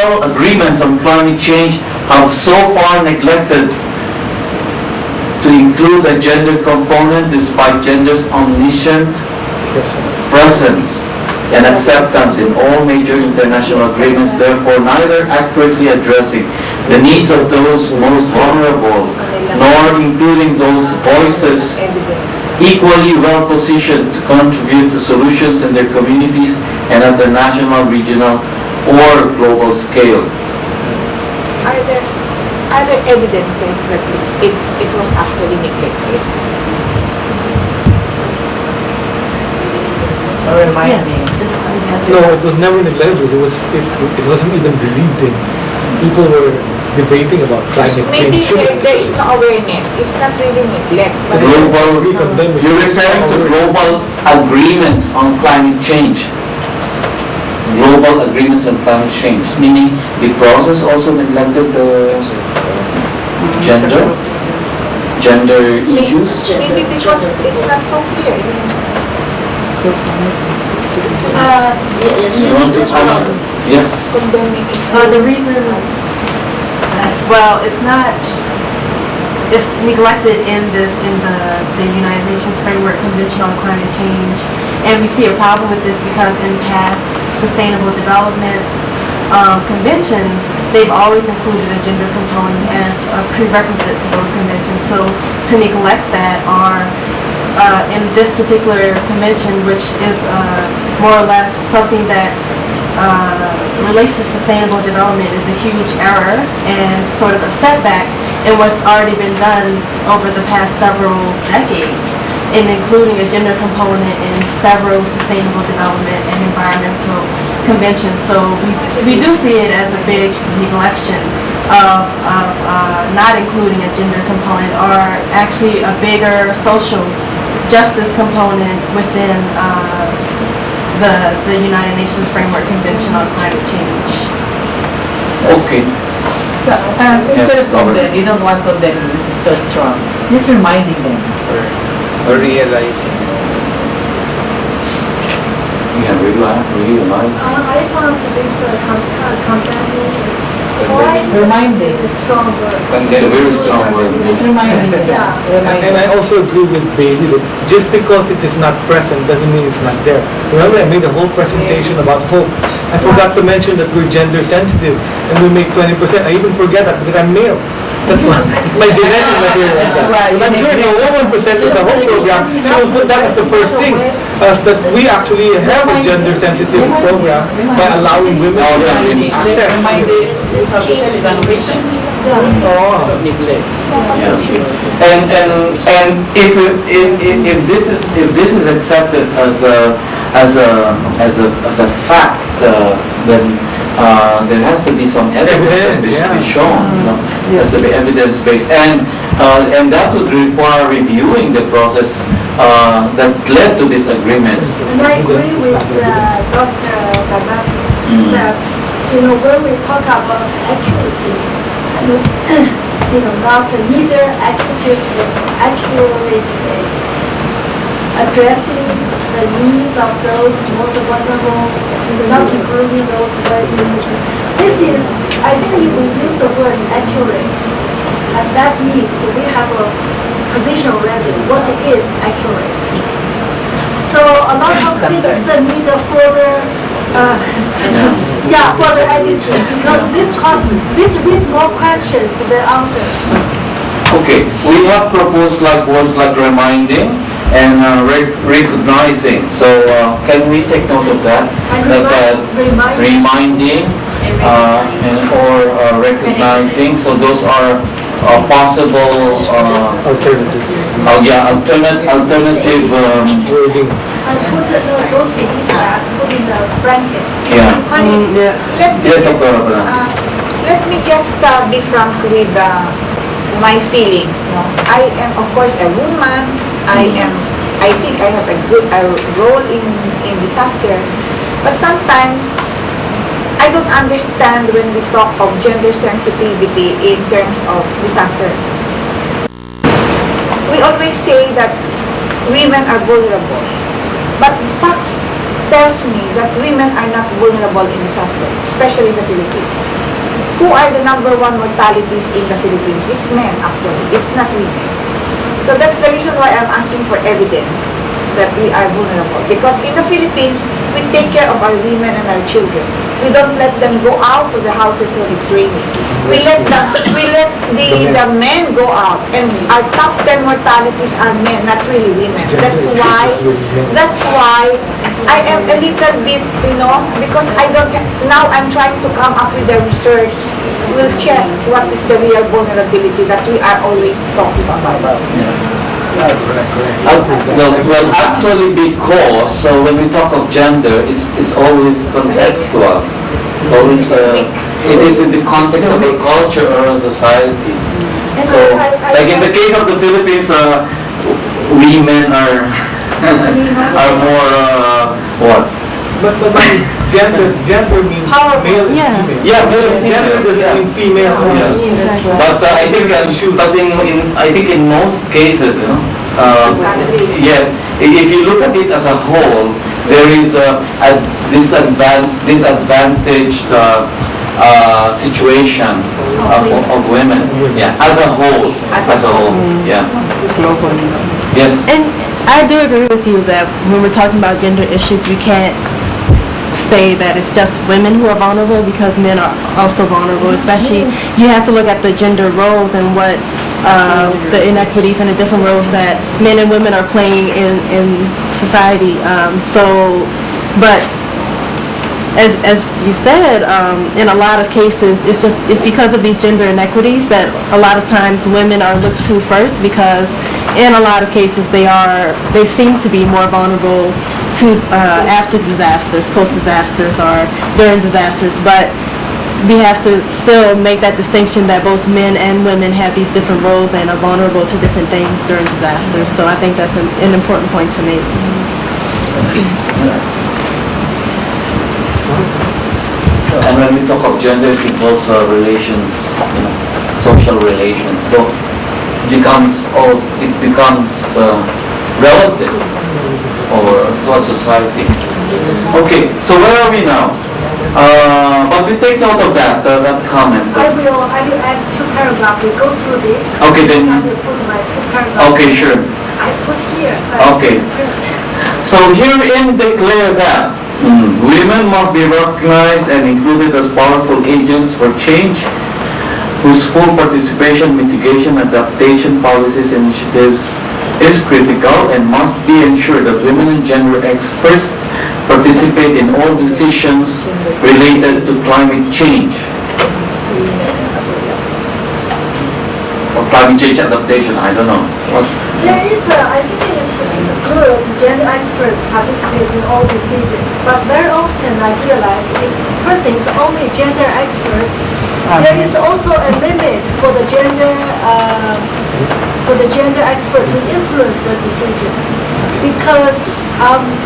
international agreements on climate change have so far neglected to include a gender component despite gender's omniscient presence and acceptance in all major international agreements, therefore neither accurately addressing the needs of those most vulnerable, nor including those voices equally well positioned to contribute to solutions in their communities and at the national, regional, or global scale. Are there evidences that it was actually neglected? Yes. No, it was never neglected. It wasn't even believed in. People were debating about climate Maybe change. there is no awareness. It's not really neglect. But You're referring to global agreements on climate change. Global agreements on climate change, meaning the process also neglected the gender issues. maybe because it's not so clear. Yes, You want to comment? Yes. Condemning is the reason, well, it's neglected in the United Nations Framework Convention on Climate Change, and we see a problem with this because in past sustainable development conventions, they've always included a gender component as a prerequisite to those conventions. So to neglect that, or in this particular convention, which is more or less something that relates to sustainable development, is a huge error and sort of a setback in what's already been done over the past several decades, in including a gender component in several sustainable development and environmental conventions. So we do see it as a big neglection of not including a gender component, or actually a bigger social justice component within the United Nations Framework Convention on Climate Change. Okay. Instead of condemn, you don't want condemning, this is so strong. Just reminding them. Or realizing. Yeah, realize. I found this condemning is quite Reminding. a strong word. It's a very strong word. Just reminding them. Yeah. And I also agree with Bailey that just because it is not present doesn't mean it's not there. Remember, I made a whole presentation about hope. I forgot to mention that we're gender sensitive and we make 20%. I even forget that because I'm male. That's why my genetic material is that. But I'm sure the woman percent of the whole program, she will put that as the first thing. That we actually have a gender sensitive program by allowing women to access. And if this is accepted as a fact, then there has to be some evidence that this should be shown. There has to be evidence-based, and that would require reviewing the process that led to these agreements. And I agree with Dr. Gaddafi that, when we talk about accuracy, not neither accurately addressing the needs of those most vulnerable, not including those voices. This is, I think if we use the word accurate, and that means we have a position already, what is accurate. So a lot of things need a further, further editing, because this raises more questions than answers. Okay, we have proposed words like reminding and recognizing. So can we take note of that? Reminding or recognizing. So those are possible Alternatives. alternative Wording. And put don't delete that, put in the bracket. Let me just be frank with my feelings. No, I am of course a woman. I think I have a good role in disaster, but sometimes I don't understand when we talk of gender sensitivity in terms of disaster. We always say that women are vulnerable, but facts tells me that women are not vulnerable in disaster, especially in the Philippines. who are the number one mortalities in the Philippines? It's men, actually. It's not women. So that's the reason why I'm asking for evidence that we are vulnerable. Because in the Philippines, we take care of our women and our children. We don't let them go out to the houses when it's raining. We let the men go out, and our top 10 mortalities are men, not really women. That's why I am a little bit, because I don't get, now I'm trying to come up with the research. We'll check what is the real vulnerability that we are always talking about. Well, actually, because when we talk of gender, it's always contextual. It's always it is in the context of a culture or a society. So, like in the case of the Philippines, women are more what? But gender means male and Yeah. female. Yeah, Gender doesn't mean female. Yeah. Exactly. But I think in most cases, yes, if you look at it as a whole, there is a disadvantaged situation of women. Yeah, as a whole, yeah. Yes. And I do agree with you that when we're talking about gender issues, we can't say that it's just women who are vulnerable, because men are also vulnerable. Especially, you have to look at the gender roles and what the inequities and the different roles that men and women are playing in society. But as you said, in a lot of cases, it's because of these gender inequities that a lot of times women are looked to first, because in a lot of cases they seem to be more vulnerable to after disasters, post-disasters, or during disasters. But we have to still make that distinction that both men and women have these different roles and are vulnerable to different things during disasters. So I think that's an important point to make. And when we talk of gender, it involves relations, social relations. So it becomes relative or to a society. Okay, so where are we now? But we take note of that comment. I will add 2 paragraphs. We go through this. Okay, then. I will put my 2 paragraphs. Okay, sure. I put here. Okay. So herein declare that women must be recognized and included as powerful agents for change, whose full participation, mitigation, adaptation policies initiatives is critical and must be ensured that women and gender experts participate in all decisions related to climate change or climate change adaptation. I don't know. There is I think it's good gender experts participate in all decisions, but very often I realize if a person is only gender expert, there is also a limit for the gender expert to influence the decision, because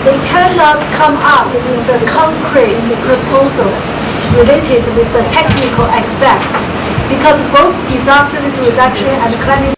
they cannot come up with a concrete proposals related with the technical aspects, because both disaster risk reduction and climate